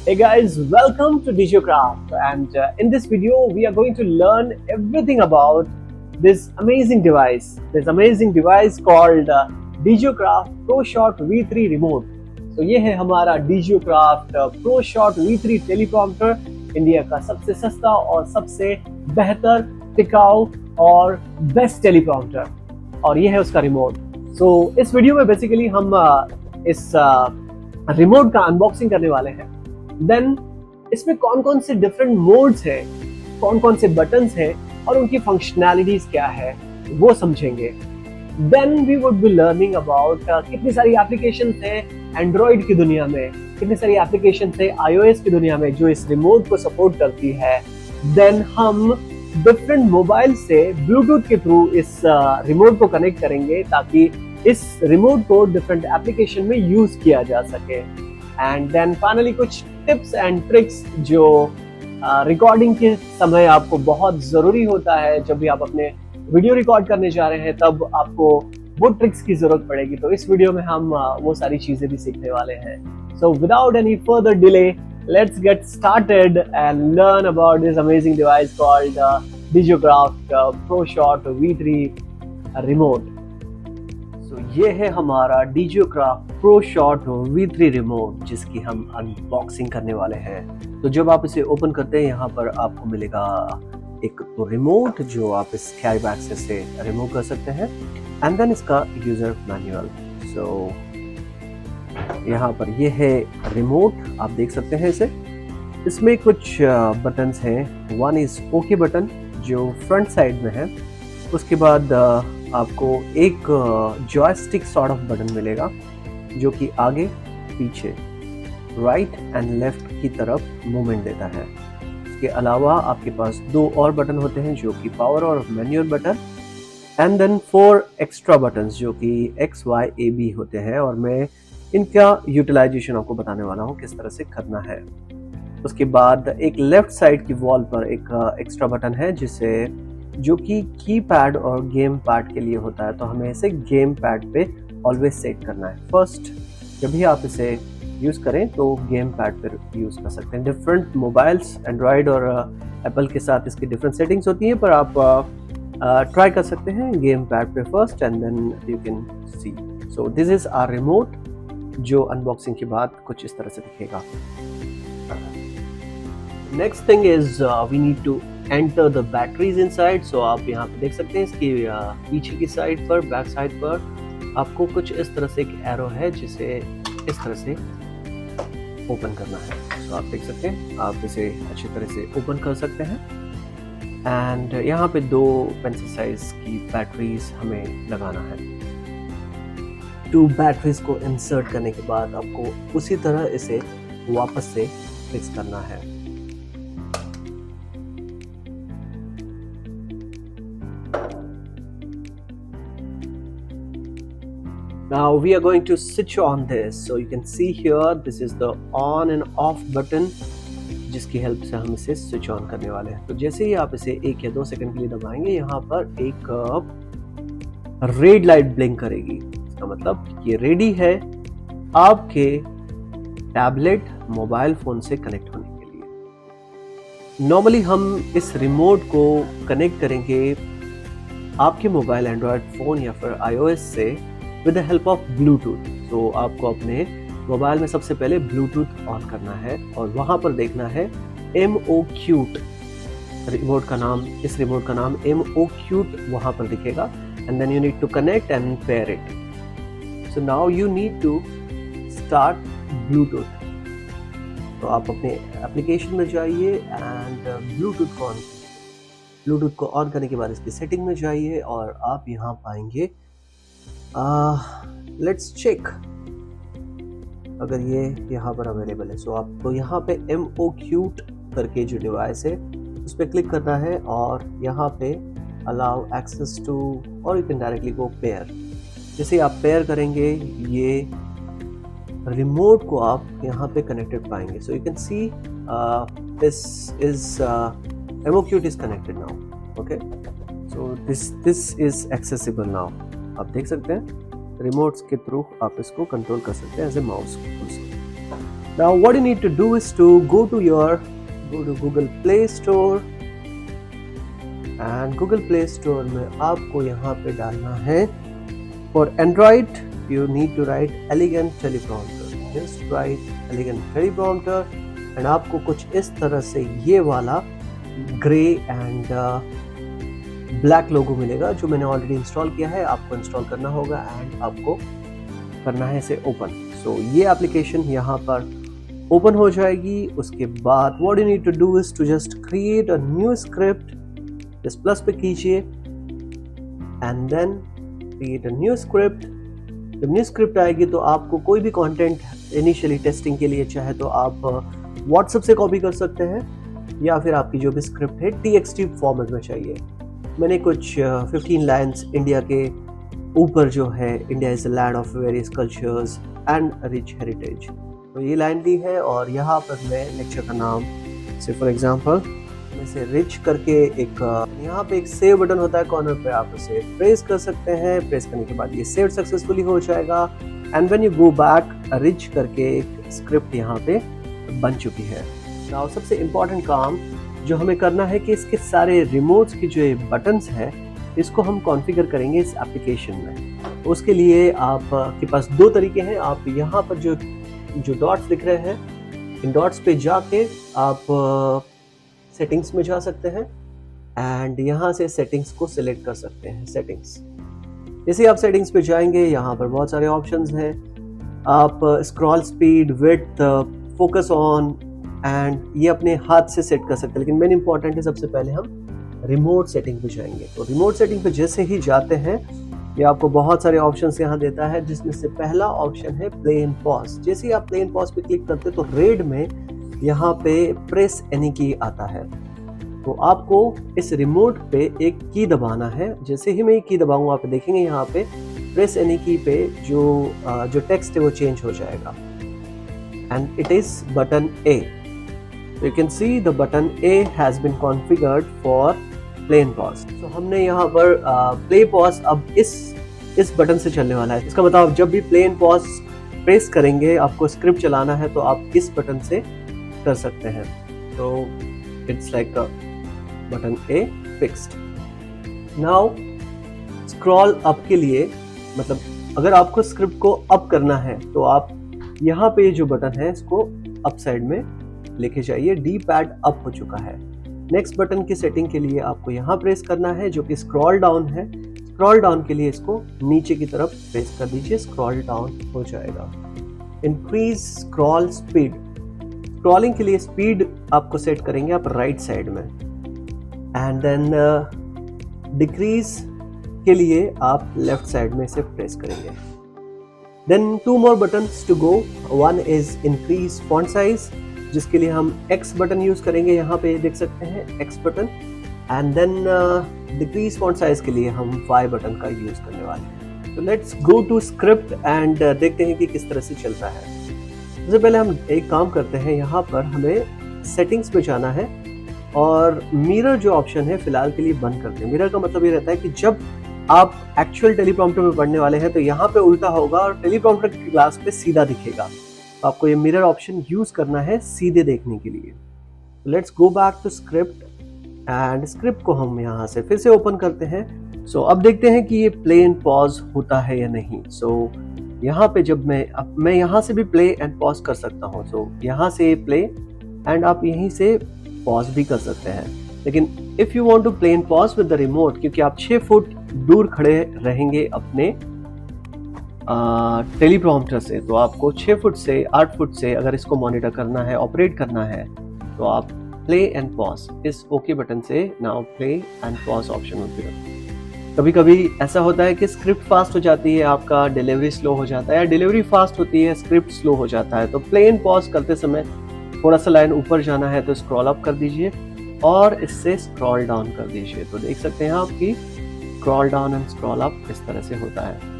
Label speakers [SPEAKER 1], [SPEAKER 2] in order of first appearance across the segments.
[SPEAKER 1] Hey guys, welcome to DigiCraft, and in this video we are going to learn everything about this amazing device called DigiCraft ProShot V3 remote. तो ये है हमारा DigiCraft ProShot V3 teleprompter, India का सबसे सस्ता और सबसे बेहतर, टिकाऊ और बेस्ट टेलीप्रॉम्प्टर, और ये है उसका रिमोट। इस वीडियो में बेसिकली हम इस रिमोट का अनबॉक्सिंग करने वाले हैं। देन इसमें कौन कौन से डिफरेंट मोड्स हैं, कौन कौन से बटन्स हैं और उनकी फंक्शनैलिटीज क्या है वो समझेंगे। Then we would be learning about कितनी सारी एप्लीकेशंस हैं एंड्रॉइड की दुनिया में, कितनी सारी एप्लीकेशंस हैं iOS की दुनिया में जो इस रिमोट को सपोर्ट करती है। देन हम डिफरेंट मोबाइल से ब्लूटूथ के थ्रू इस रिमोट को कनेक्ट करेंगे ताकि इस रिमोट को डिफरेंट एप्लीकेशन में यूज किया जा सके। एंड देन फाइनली कुछ टिप्स एंड ट्रिक्स जो रिकॉर्डिंग के समय आपको बहुत ज़रूरी होता है। जब भी आप अपने वीडियो रिकॉर्ड करने जा रहे हैं तब आपको वो ट्रिक्स की ज़रूरत पड़ेगी, तो इस वीडियो में हम वो सारी चीज़ें भी सीखने वाले हैं। So without any further delay, let's get started and learn about this amazing device called DigiCraft ProShot V3 remote. ये है हमारा DigiCraft ProShot V3 रिमोट जिसकी हम अनबॉक्सिंग करने वाले हैं। तो जब आप इसे ओपन करते हैं यहाँ पर आपको मिलेगा एक तो रिमोट जो आप इस कैरी बैग से रिमूव कर सकते हैं, एंड देन इसका यूजर मैनुअल। यहाँ पर ये है रिमोट, आप देख सकते हैं इसे। इसमें कुछ बटन्स हैं। वन इज ओके बटन जो फ्रंट साइड में है। उसके बाद आपको एक जॉयस्टिक सॉर्ट ऑफ बटन मिलेगा जो कि आगे पीछे राइट एंड लेफ्ट की तरफ मूवमेंट देता है। इसके अलावा आपके पास दो और बटन होते हैं जो कि पावर और manual button, and then 4 extra buttons जो कि X, Y, A, B होते हैं, और मैं इनका यूटिलाइजेशन आपको बताने वाला हूँ किस तरह से करना है। उसके बाद एक लेफ्ट साइड की वॉल पर एक एक्स्ट्रा बटन है जो कि कीपैड और गेम पैड के लिए होता है, तो हमें इसे गेम पैड पे ऑलवेज सेट करना है। फर्स्ट जब भी आप इसे यूज़ करें तो गेम पैड पर यूज़ कर सकते हैं। डिफरेंट मोबाइल्स एंड्रॉयड और एप्पल के साथ इसकी डिफरेंट सेटिंग्स होती हैं, पर आप ट्राई कर सकते हैं गेम पैड पे first and then you can see. So this is our remote जो अनबॉक्सिंग के बाद कुछ इस तरह से दिखेगा। Next thing is we need to enter the batteries inside. So आप यहाँ पे देख सकते हैं इसकी पीछे की साइड पर, बैक साइड पर आपको कुछ इस तरह से एक एरो है जिसे इस तरह से ओपन करना है। सो आप देख सकते हैं, आप इसे अच्छी तरह से ओपन कर सकते हैं। एंड यहाँ पे 2 पेंसिल साइज की बैटरीज हमें लगाना है। 2 बैटरीज को इंसर्ट करने के बाद आपको उसी तरह इसे वापस से फिक्स करना है। Now we are going to switch on this. So you can see here this is the on and off button जिसकी हेल्प से हम इसे स्विच ऑन करने वाले हैं। तो जैसे ही आप इसे 1 या 2 सेकंड के लिए दबाएंगे यहाँ पर एक रेड लाइट ब्लिंक करेगी। इसका मतलब ये रेडी है आपके टैबलेट मोबाइल फोन से कनेक्ट होने के लिए। नॉर्मली हम इस रिमोट को कनेक्ट करेंगे आपके मोबाइल एंड्रॉयड फोन या फिर iOS से with the help of Bluetooth. तो आपको अपने मोबाइल में सबसे पहले ब्लूटूथ ऑन करना है और वहां पर देखना है MOQT रिमोट का नाम, इस रिमोट का नाम MOQT वहां पर दिखेगा, and then you need to connect and pair it. So now you need to start Bluetooth. तो आप अपने एप्लीकेशन में जाइए एंड ब्लूटूथ को ऑन करने के बाद इसकी सेटिंग में जाइए और आप यहाँ पाएंगे लेट्स चेक अगर ये यहाँ पर अवेलेबल है। सो आपको यहाँ पे MOQT करके जो डिवाइस है उस पर क्लिक करना है और यहाँ पे अलाउ एक्सेस टू, और you can directly go pair. जैसे आप पेयर करेंगे ये रिमोट को आप यहाँ पे कनेक्टेड पाएंगे। So you can see this is MOQT is connected now. Okay, so this is accessible now. आप देख सकते हैं रिमोट्स के थ्रू आप इसको कंट्रोल कर सकते हैं as a mouse. Now what you need to do is to go to Google Play Store, and Google Play Store में आपको यहाँ पे डालना है, for Android you need to write elegant teleprompter, just write elegant teleprompter, and आपको कुछ इस तरह से ये वाला ग्रे एंड ब्लैक लोगो मिलेगा जो मैंने ऑलरेडी इंस्टॉल किया है। आपको इंस्टॉल करना होगा एंड आपको करना है इसे ओपन। सो ये एप्लीकेशन यहाँ पर ओपन हो जाएगी। उसके बाद what you need to do is to just create a new script. इस प्लस पे कीजिए and then create a new script. जब न्यू स्क्रिप्ट आएगी तो आपको कोई भी कंटेंट इनिशियली टेस्टिंग के लिए चाहे तो आप व्हाट्सएप से कॉपी कर सकते हैं, या फिर आपकी जो भी स्क्रिप्ट है TXT फॉर्मेट में चाहिए। मैंने कुछ 15 लाइन्स इंडिया के ऊपर जो है, India is a land of various cultures and rich heritage, तो ये लाइन दी है। और यहाँ पर मैं लेक्चर का नाम से फॉर एग्जांपल में से रिच करके एक यहाँ पे एक सेव बटन होता है कॉर्नर पे, आप उसे प्रेस कर सकते हैं। प्रेस करने के बाद ये सेव सक्सेसफुली हो जाएगा and when you go back rich करके एक स्क्रिप्ट यहाँ पे बन चुकी है। नाउ सबसे इम्पोर्टेंट काम जो हमें करना है कि इसके सारे रिमोट्स की जो बटन्स हैं इसको हम कॉन्फ़िगर करेंगे इस एप्लीकेशन में। उसके लिए आपके पास दो तरीके हैं। आप यहाँ पर जो डॉट्स दिख रहे हैं, इन डॉट्स पे जाके आप सेटिंग्स में जा सकते हैं एंड यहाँ से सेटिंग्स को सिलेक्ट कर सकते हैं। सेटिंग्स, जैसे आप सेटिंग्स पे जाएंगे यहाँ पर बहुत सारे ऑप्शंस हैं। आप scroll speed, width, focus on and ये अपने हाथ से सेट कर सकते हैं, लेकिन मेन इंपॉर्टेंट है सबसे पहले हम रिमोट सेटिंग पे जाएंगे। तो रिमोट सेटिंग पे जैसे ही जाते हैं ये आपको बहुत सारे ऑप्शंस यहाँ देता है, जिसमें से पहला ऑप्शन है प्ले एंड पॉज। जैसे ही आप प्ले एंड पॉज पे क्लिक करते हैं तो रेड में यहाँ पे प्रेस एनी की आता है। तो आपको इस रिमोट पे एक की दबाना है। जैसे ही मैं ये की दबाऊंगा आप देखेंगे यहाँ पे प्रेस एनी की पे जो टेक्स्ट है वो चेंज हो जाएगा and it is button A। You can see the button A has been configured for play and pause. So हमने यहाँ पर play pause अब इस बटन से चलने वाला है। इसका मतलब जब भी play and pause प्रेस करेंगे, आपको स्क्रिप्ट चलाना है तो आप इस बटन से कर सकते हैं। तो it's like a button A fixed. Now scroll up के लिए, मतलब अगर आपको स्क्रिप्ट को अप करना है तो आप यहाँ पे जो बटन है इसको अप साइड में लेके जाइए। डी पैड अप हो चुका है। नेक्स्ट बटन की सेटिंग के लिए आपको यहाँ प्रेस करना है जो कि स्क्रॉल डाउन है। स्क्रॉल डाउन के लिए इसको नीचे की तरफ प्रेस कर दीजिए, स्क्रॉल डाउन हो जाएगा। इंक्रीज स्क्रॉल स्पीड, स्क्रॉलिंग के लिए स्पीड आपको सेट करेंगे आप राइट साइड में एंड देन डिक्रीज के लिए आप लेफ्ट साइड में इसे प्रेस करेंगे। Then two more buttons to go. One is increase font size, जिसके लिए हम X बटन यूज करेंगे। यहाँ पे देख सकते हैं X button and then decrease font size के लिए हम Y बटन का यूज करने वाले हैं। तो let's go to script and देखते हैं कि किस तरह से चलता है। सबसे पहले हम एक काम करते हैं, यहाँ पर हमें सेटिंग्स में जाना है और मिरर जो ऑप्शन है फिलहाल के लिए बंद करते हैं। मिरर का मतलब ये रहता है कि जब आप एक्चुअल टेलीप्रॉम्प्टर में पढ़ने वाले हैं तो यहाँ पे उल्टा होगा और टेलीप्रॉम्प्टर की क्लास पे सीधा दिखेगा। आपको ये मिरर ऑप्शन यूज करना है सीधे देखने के लिए। Let's go back to script and script को हम यहाँ से फिर से ओपन करते हैं। सो अब देखते हैं कि ये प्ले एंड पॉज होता है या नहीं। सो यहाँ पे जब मैं यहाँ से भी प्ले एंड पॉज कर सकता हूँ। सो यहाँ से प्ले एंड आप यहीं से पॉज भी कर सकते हैं, लेकिन if you want to play and pause with the remote, क्योंकि आप 6 फुट दूर खड़े रहेंगे अपने टेलीप्रॉम्प्टर से, तो आपको 6 फुट से 8 फुट से अगर इसको मॉनिटर करना है, ऑपरेट करना है, तो आप प्ले एंड पॉज इस ओके बटन से now play and pause option होती है। कभी कभी ऐसा होता है कि स्क्रिप्ट फास्ट हो जाती है, आपका डिलीवरी स्लो हो जाता है, या डिलीवरी फास्ट होती है स्क्रिप्ट स्लो हो जाता है। तो प्ले एंड पॉज करते समय थोड़ा सा लाइन ऊपर जाना है तो स्क्रॉल अप कर दीजिए और इससे स्क्रॉल डाउन कर दीजिए। तो देख सकते हैं आप कि scroll down and scroll up इस तरह से होता है।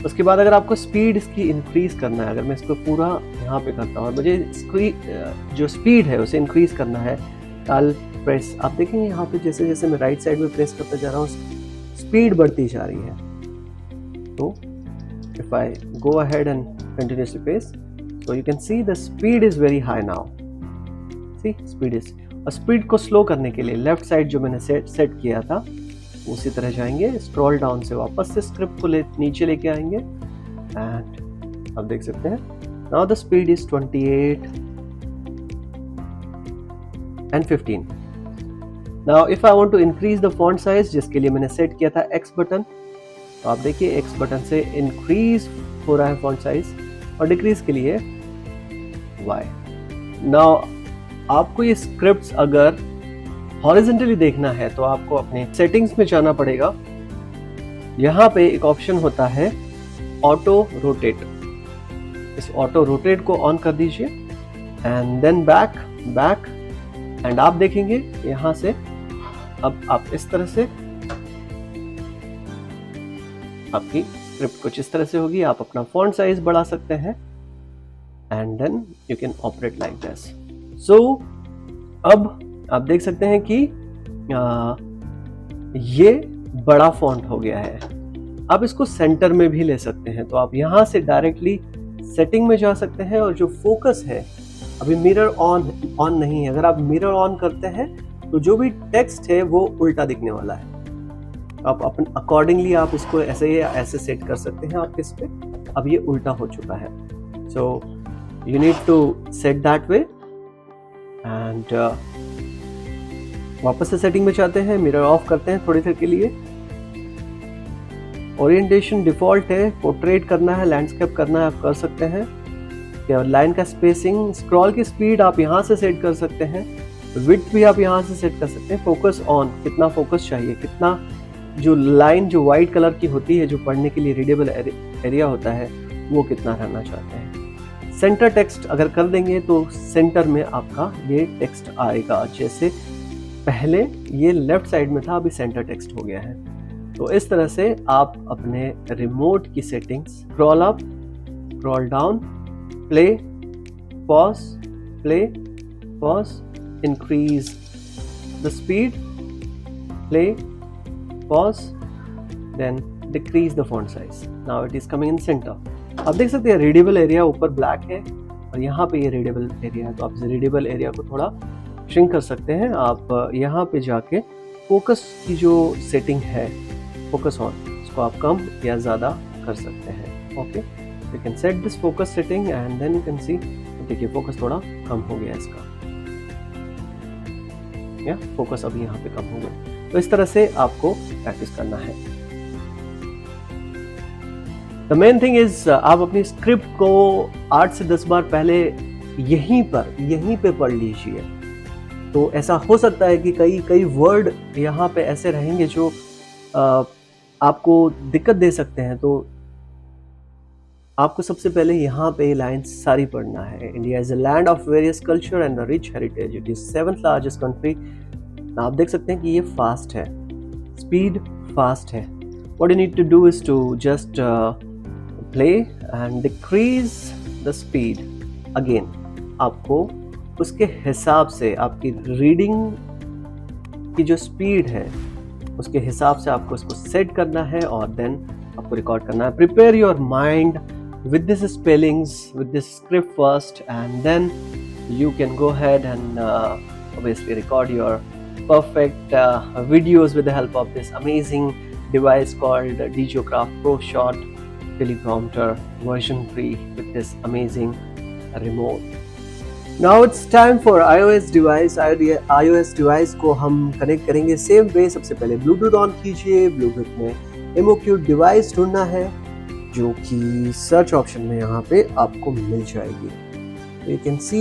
[SPEAKER 1] उसके बाद अगर आपको स्पीड इसकी इंक्रीज करना है, अगर मैं इसको पूरा यहाँ पे करता हूँ और मुझे जो स्पीड है उसे इंक्रीज करना है, I'll प्रेस, आप देखेंगे यहाँ पे जैसे जैसे मैं राइट साइड में प्रेस करता जा रहा हूँ स्पीड बढ़ती जा रही है। तो if I go ahead and continuously press, So you can see the speed is very high now. See, speed is, और स्पीड को स्लो करने के लिए लेफ्ट साइड जो मैंने सेट किया था उसी तरह जाएंगे, स्क्रॉल डाउन से वापस से स्क्रिप्ट को नीचे लेके आएंगे एंड आप देख सकते हैं now the speed is 28 and 15. Now if I want to increase the font size, जिसके लिए मैंने सेट किया था X बटन, तो आप देखिए X बटन से इंक्रीज हो रहा है फॉन्ट साइज और डिक्रीज के लिए Y. Now आपको ये स्क्रिप्ट्स अगर हॉरिजॉन्टली देखना है तो आपको अपने सेटिंग्स में जाना पड़ेगा. यहाँ पे एक ऑप्शन होता है ऑटो रोटेट. इस ऑटो रोटेट को ऑन कर दीजिए एंड देन बैक एंड आप देखेंगे यहाँ से अब आप इस तरह से आपकी स्क्रिप्ट कुछ इस तरह से होगी. आप अपना फॉन्ट साइज बढ़ा सकते हैं and then you can operate like this. So अब आप देख सकते हैं कि ये बड़ा फॉन्ट हो गया है. आप इसको सेंटर में भी ले सकते हैं. तो आप यहाँ से डायरेक्टली सेटिंग में जा सकते हैं और जो फोकस है, अभी मिरर ऑन नहीं है. अगर आप मिरर ऑन करते हैं तो जो भी टेक्स्ट है वो उल्टा दिखने वाला है. आप अपन अकॉर्डिंगली आप इसको ऐसे सेट कर सकते हैं आप इस पे. अब ये उल्टा हो चुका है. So you need to set that way and वापस से सेटिंग में जाते हैं, मिरर ऑफ करते हैं थोड़ी देर के लिए. ओरिएंटेशन डिफॉल्ट है. पोर्ट्रेट करना है, लैंडस्केप करना है, आप कर सकते हैं. लाइन का स्पेसिंग, स्क्रॉल की स्पीड आप यहाँ से सेट कर सकते हैं. विड्थ भी आप यहाँ से सेट कर सकते हैं. फोकस ऑन, कितना फोकस चाहिए, कितना जो लाइन जो वाइट कलर की होती है जो पढ़ने के लिए रीडेबल एरिया होता है वो कितना रहना चाहते हैं. सेंटर टेक्स्ट अगर कर देंगे तो सेंटर में आपका ये टेक्स्ट आएगा. जैसे पहले ये लेफ्ट साइड में था, अभी सेंटर टेक्स्ट हो गया है. तो इस तरह से आप अपने रिमोट की settings scroll up, scroll down, play, pause, increase the speed, play, pause, then decrease the font size. Now it is coming in centre. आप देख सकते हैं रीडेबल एरिया ऊपर ब्लैक है और यहाँ पे ये रीडेबल एरिया है. तो आप रीडेबल एरिया को थोड़ा श्रिंक कर सकते हैं. आप यहाँ पे जाके फोकस की जो सेटिंग है, फोकस ऑन, इसको आप कम या ज़्यादा कर सकते हैं. Okay, you can set this focus setting and then you can see. देखिए फोकस थोड़ा कम हो गया इसका, या फोकस अभी यहाँ पे कम हो गया. तो इस तरह से आपको प्रैक्टिस करना है. द मेन थिंग इज आप अपनी स्क्रिप्ट को 8 से 10 बार पहले यहीं पे पढ़ लीजिए. तो ऐसा हो सकता है कि कई वर्ड यहाँ पे ऐसे रहेंगे जो आपको दिक्कत दे सकते हैं. तो आपको सबसे पहले यहाँ पे लाइन्स सारी पढ़ना है. India is a land of various culture and rich heritage. It is 7th largest country. आप देख सकते हैं कि ये फास्ट है, स्पीड फास्ट है. What you need to do is to just play and decrease the speed. Again आपको उसके हिसाब से आपकी रीडिंग की जो स्पीड है उसके हिसाब से आपको इसको सेट करना है और देन आपको रिकॉर्ड करना है. Prepare your mind with this spellings, with this script first, and then you can go ahead and obviously record your perfect videos with the help of this amazing device called DJocraft ProShot teleprompter version 3 with this amazing remote. Now it's time for iOS device. iOS device को हम connect करेंगे same way. सबसे पहले Bluetooth on कीजिए. Bluetooth में MOQ device ढूंढना है जो कि सर्च ऑप्शन में यहाँ पे आपको मिल जाएगी. यू कैन सी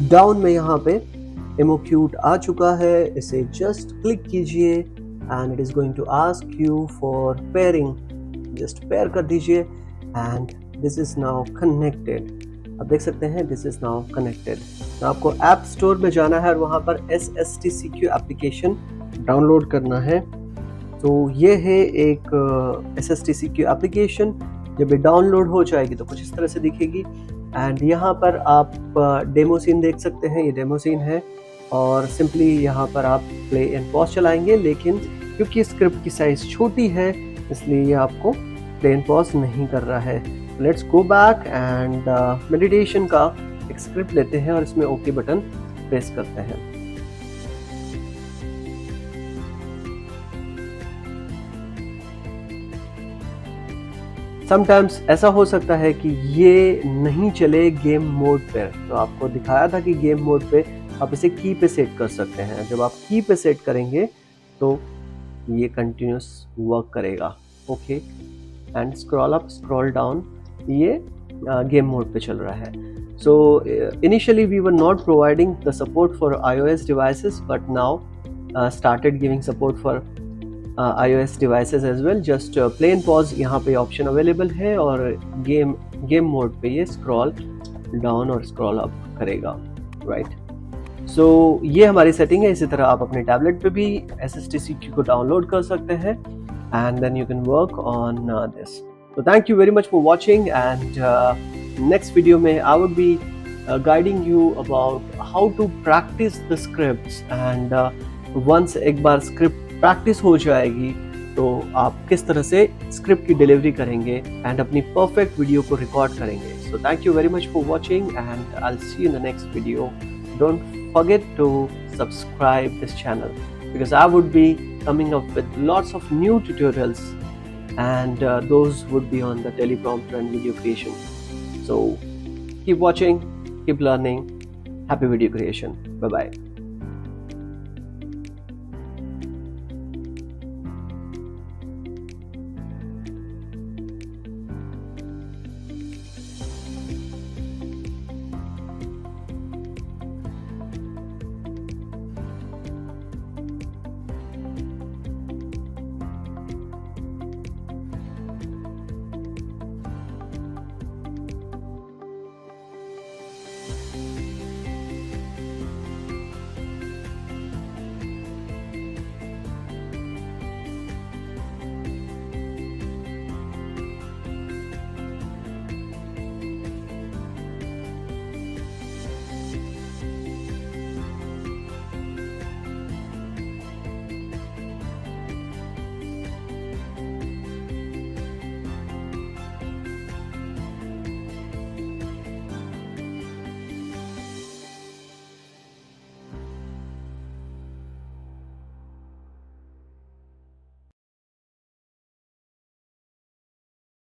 [SPEAKER 1] डाउन में यहाँ पे MOQ आ चुका है. इसे जस्ट क्लिक कीजिए and it is going to ask you for pairing. Just pair कर दीजिए and this is now connected. आप देख सकते हैं दिस इज नाउ कनेक्टेड. तो आपको ऐप स्टोर में जाना है और वहाँ पर SSTCQ एप्लीकेशन डाउनलोड करना है. तो ये है एक SSTCQ एप्लीकेशन. जब ये डाउनलोड हो जाएगी तो कुछ इस तरह से दिखेगी एंड यहाँ पर आप डेमो सीन देख सकते हैं. ये डेमो सीन है और सिंपली यहाँ पर आप प्ले एंड पॉज चलाएंगे. लेकिन क्योंकि स्क्रिप्ट की साइज छोटी है इसलिए ये आपको प्ले एंड पॉज नहीं कर रहा है. Let's go back and meditation का एक स्क्रिप्ट लेते हैं और इसमें ओके बटन प्रेस करते हैं। समटाइम्स ऐसा हो सकता है कि ये नहीं चले गेम मोड पे, तो आपको दिखाया था कि गेम मोड पे आप इसे की पे सेट कर सकते हैं। जब आप की पे सेट करेंगे तो ये कंटिन्यूस वर्क करेगा। Okay, and scroll up scroll down, ये गेम मोड पे चल रहा है। So initially we were not providing the support for iOS devices, but now started giving support for iOS devices as well. Just play and pause यहाँ पे option available है और game mode पे ये स्क्रॉल डाउन और scroll up करेगा, right. सो ये हमारी सेटिंग है। इसी तरह आप अपने टैबलेट पे भी SSTCT को डाउनलोड कर सकते हैं and then you can work on this. तो thank you very much for watching and next video में I would be guiding you about how to practise the scripts and once एक बार script practice हो जाएगी तो आप किस तरह से स्क्रिप्ट की डिलीवरी करेंगे एंड अपनी परफेक्ट वीडियो को रिकॉर्ड करेंगे। So thank you very much for watching and I will see you in the next video. Don't forget to subscribe this channel because I would be coming up with lots of new tutorials and those would be on the teleprompter and video creation. So keep watching, keep learning. Happy video creation. Bye bye.